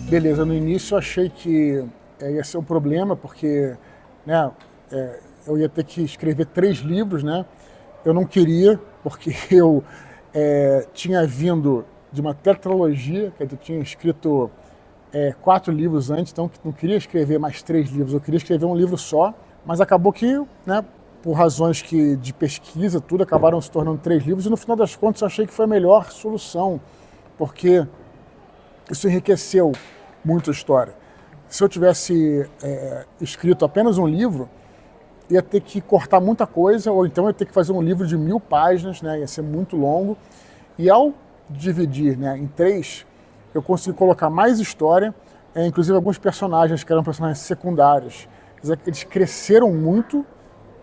Beleza, no início eu achei que ia ser um problema, porque né, eu ia ter que escrever 3 livros, né? Eu não queria, porque eu tinha vindo de uma tetralogia, quer dizer, eu tinha escrito 4 livros antes, então não queria escrever mais 3 livros, eu queria escrever um livro só, mas acabou que, né, por razões de pesquisa, tudo, acabaram se tornando 3 livros, e no final das contas eu achei que foi a melhor solução, porque isso enriqueceu muito a história. Se eu tivesse escrito apenas um livro, ia ter que cortar muita coisa, ou então ia ter que fazer um livro de 1000 páginas, né? Ia ser muito longo. E ao dividir, né, em 3, eu consegui colocar mais história, inclusive alguns personagens que eram personagens secundários. Eles cresceram muito,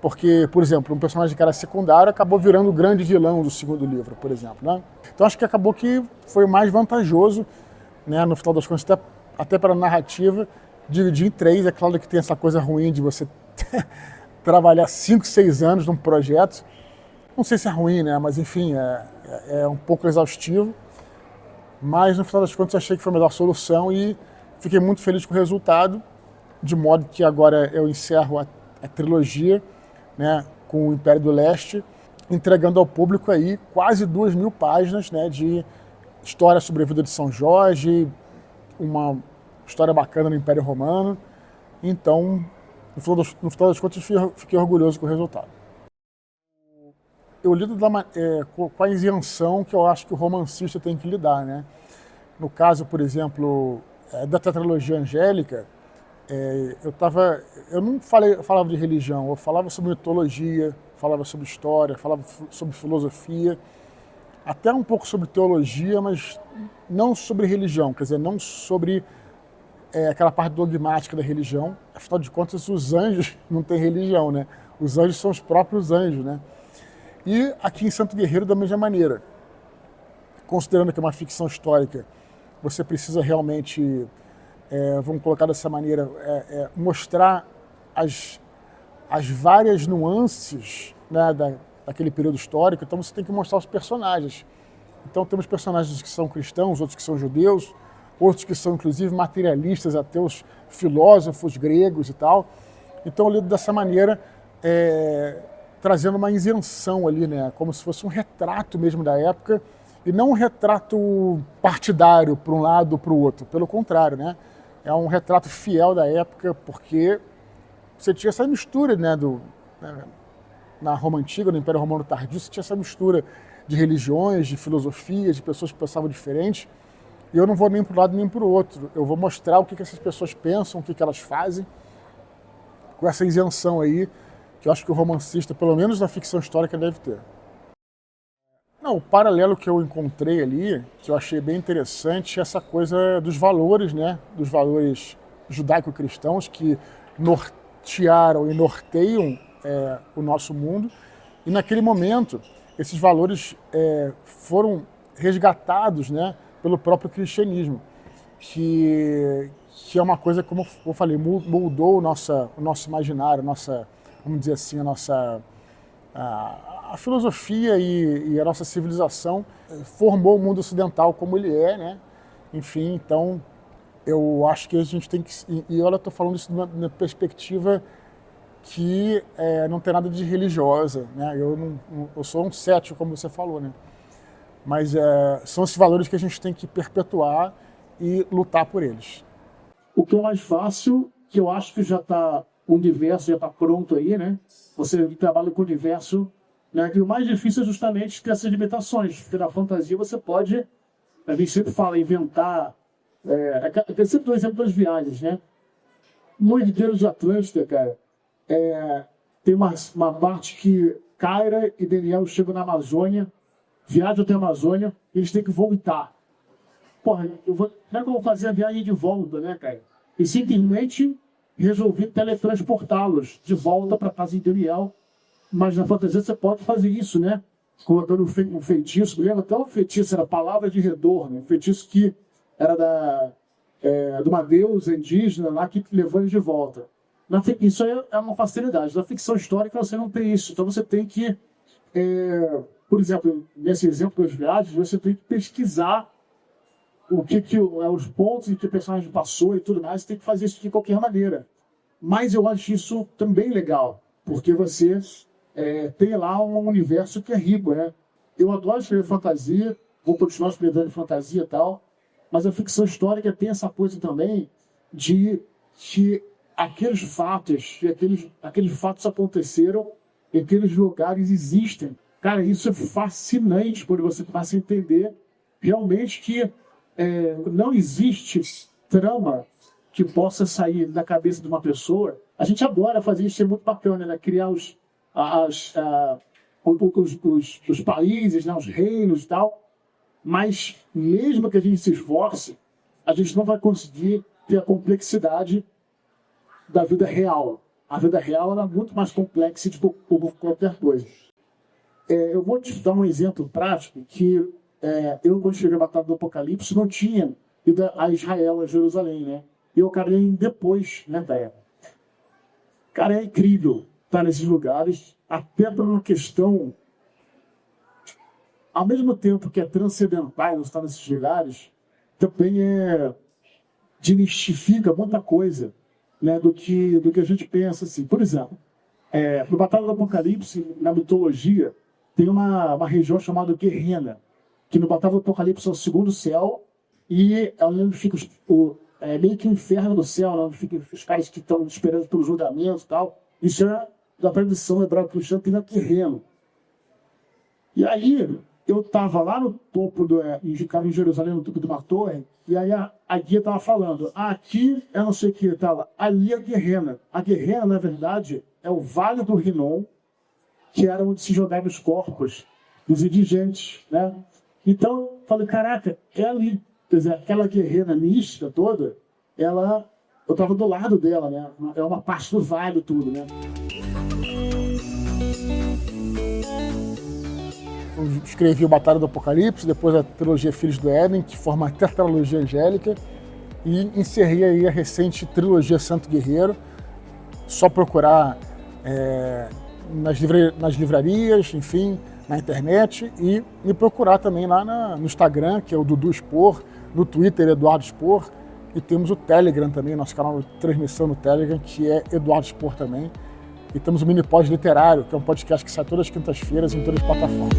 porque, por exemplo, um personagem que era secundário acabou virando o grande vilão do segundo livro, por exemplo, né? Então acho que acabou que foi o mais vantajoso, né, no final das contas, até para a narrativa, dividir em 3. É claro que tem essa coisa ruim de você trabalhar 5, 6 anos num projeto. Não sei se é ruim, né? Mas enfim, é um pouco exaustivo. Mas no final das contas eu achei que foi a melhor solução e fiquei muito feliz com o resultado, de modo que agora eu encerro a trilogia, né, com o Império do Leste, entregando ao público aí quase 2000 páginas, né, de história sobre a vida de São Jorge, uma história bacana no Império Romano. Então, no final das contas, fiquei orgulhoso com o resultado. Eu lido com a isenção que eu acho que o romancista tem que lidar, né? No caso, por exemplo, da tetralogia angélica, eu não falava de religião, eu falava sobre mitologia, falava sobre história, falava sobre filosofia, até um pouco sobre teologia, mas não sobre religião, quer dizer, não sobre aquela parte dogmática da religião. Afinal de contas, os anjos não têm religião, né? Os anjos são os próprios anjos, né? E aqui em Santo Guerreiro, da mesma maneira. Considerando que é uma ficção histórica, você precisa realmente, vamos colocar dessa maneira, mostrar as várias nuances, né, daquele período histórico. Então você tem que mostrar os personagens. Então temos personagens que são cristãos, outros que são judeus, outros que são inclusive materialistas, ateus, filósofos gregos e tal. Então eu lido dessa maneira, trazendo uma isenção ali, né, como se fosse um retrato mesmo da época, e não um retrato partidário para um lado ou para o outro. Pelo contrário, né, é um retrato fiel da época, porque você tinha essa mistura, né, na Roma Antiga, no Império Romano Tardio, você tinha essa mistura de religiões, de filosofias, de pessoas que pensavam diferente. E eu não vou nem para um lado nem para o outro. Eu vou mostrar o que essas pessoas pensam, o que elas fazem, com essa isenção aí, que eu acho que o romancista, pelo menos na ficção histórica, deve ter. Não, o paralelo que eu encontrei ali, que eu achei bem interessante, é essa coisa dos valores, né? Dos valores judaico-cristãos que nortearam e norteiam o nosso mundo. E naquele momento, esses valores foram resgatados, né, pelo próprio cristianismo, que é uma coisa, como eu falei, moldou o nosso imaginário, vamos dizer assim, a filosofia e a nossa civilização formou o mundo ocidental como ele é, né? Enfim, então eu acho que a gente tem que... E olha, eu estou falando isso na perspectiva que não tem nada de religiosa, né? Eu sou um cético, como você falou, né? Mas são esses valores que a gente tem que perpetuar e lutar por eles. O que é mais fácil, que eu acho que já está, o universo já está pronto aí, né? Você trabalha com o universo, né? E o mais difícil é justamente ter essas limitações, porque na fantasia você pode, a gente sempre fala, inventar, eu sempre dou exemplo das viagens, né? No Herdeiro de Atlântida, cara, tem uma parte que Kyra e Daniel chegam na Amazônia, viajam até a Amazônia, e eles têm que voltar. Porra, como é que eu vou fazer a viagem de volta, né, cara? E simplesmente resolvi teletransportá-los de volta para casa de Daniel. Mas na fantasia você pode fazer isso, né? Colocando um feitiço, lembra? Até o feitiço era palavra de retorno, um feitiço que era de uma deusa indígena lá que levou eles de volta. Isso aí é uma facilidade. Na ficção histórica você não tem isso. Então você tem que, por exemplo, nesse exemplo das viagens, você tem que pesquisar os pontos em que o personagem passou e tudo mais, você tem que fazer isso de qualquer maneira. Mas eu acho isso também legal, porque você tem lá um universo que é rico, né? Eu adoro escrever fantasia, vou continuar escrevendo fantasia e tal, mas a ficção histórica tem essa coisa também de que aqueles fatos aconteceram e aqueles lugares existem. Cara, isso é fascinante quando você começa a entender realmente que não existe trama que possa sair da cabeça de uma pessoa. A gente adora fazer isso, é muito bacana, né? Criar os países, né? Os reinos e tal, mas mesmo que a gente se esforce, a gente não vai conseguir ter a complexidade da vida real. A vida real ela é muito mais complexa de qualquer coisa. Eu vou te dar um exemplo prático que eu, quando cheguei a Batalha do Apocalipse, não tinha ido a Israel, a Jerusalém, né? E eu acabei depois, né, da época. Cara, é incrível estar nesses lugares, até por uma questão, ao mesmo tempo que é transcendental estar nesses lugares, também desmistifica muita coisa, né, do que a gente pensa, assim. Por exemplo, no Batalha do Apocalipse, na mitologia, tem uma região chamada Guerrena, que no Batalha do Apocalipse é o segundo céu, e é onde fica meio que o inferno do céu, né, onde ficam os caras que estão esperando pelo julgamento e tal. Isso é da tradição hebraica cristã, tem na Guerrena. E aí, eu estava lá no topo em Jerusalém, no topo de uma torre, e aí a guia estava falando, aqui eu não sei o que estava, ali é a Guerrena. A Guerrena, na verdade, é o Vale do Rinom, que era onde se jogavam os corpos dos indigentes, né? Então, eu falei, caraca, é ali. Quer dizer, aquela Guerrena mística toda, eu estava do lado dela, né? É uma parte do vale tudo, né? Eu escrevi o Batalha do Apocalipse, depois a trilogia Filhos do Éden, que forma a tetralogia angélica, e encerrei aí a recente trilogia Santo Guerreiro. Só procurar nas livrarias, enfim, na internet, e me procurar também lá no Instagram, que é o Dudu Spor, no Twitter, Eduardo Spor, e temos o Telegram também, nosso canal de transmissão no Telegram, que é Eduardo Spor também. E temos o Mini Pós Literário, que é um podcast que sai todas as quintas-feiras em todas as plataformas.